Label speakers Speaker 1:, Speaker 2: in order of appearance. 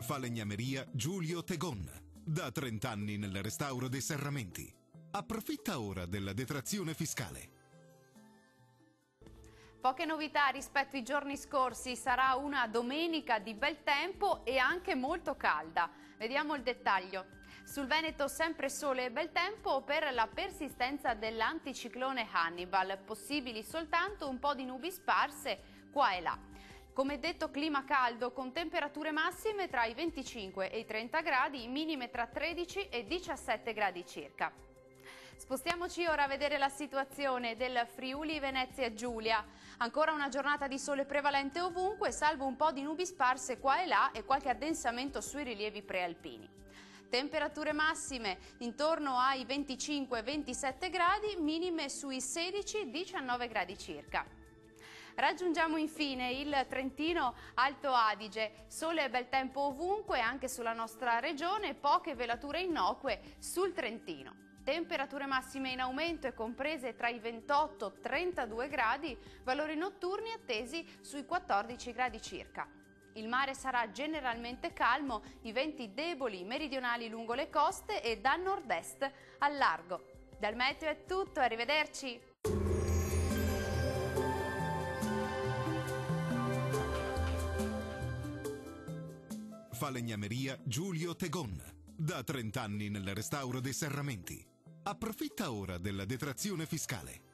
Speaker 1: Falegnameria Giulio Tegon. Da 30 anni nel restauro dei serramenti. Approfitta ora della detrazione fiscale.
Speaker 2: Poche novità rispetto ai giorni scorsi, sarà una domenica di bel tempo e anche molto calda. Vediamo il dettaglio. Sul Veneto sempre sole e bel tempo per la persistenza dell'anticiclone Hannibal, possibili soltanto un po' di nubi sparse qua e là. Come detto, clima caldo con temperature massime tra i 25 e i 30 gradi, minime tra 13 e 17 gradi circa. Spostiamoci ora a vedere la situazione del Friuli Venezia Giulia. Ancora una giornata di sole prevalente ovunque, salvo un po' di nubi sparse qua e là e qualche addensamento sui rilievi prealpini. Temperature massime intorno ai 25-27 gradi, minime sui 16-19 gradi circa. Raggiungiamo infine il Trentino Alto Adige, sole e bel tempo ovunque, anche sulla nostra regione, poche velature innocue sul Trentino. Temperature massime in aumento e comprese tra i 28 e 32 gradi, valori notturni attesi sui 14 gradi circa. Il mare sarà generalmente calmo, i venti deboli meridionali lungo le coste e da nord-est al largo. Dal meteo è tutto, arrivederci!
Speaker 1: Falegnameria Giulio Tegon. Da 30 anni nel restauro dei serramenti. Approfitta ora della detrazione fiscale.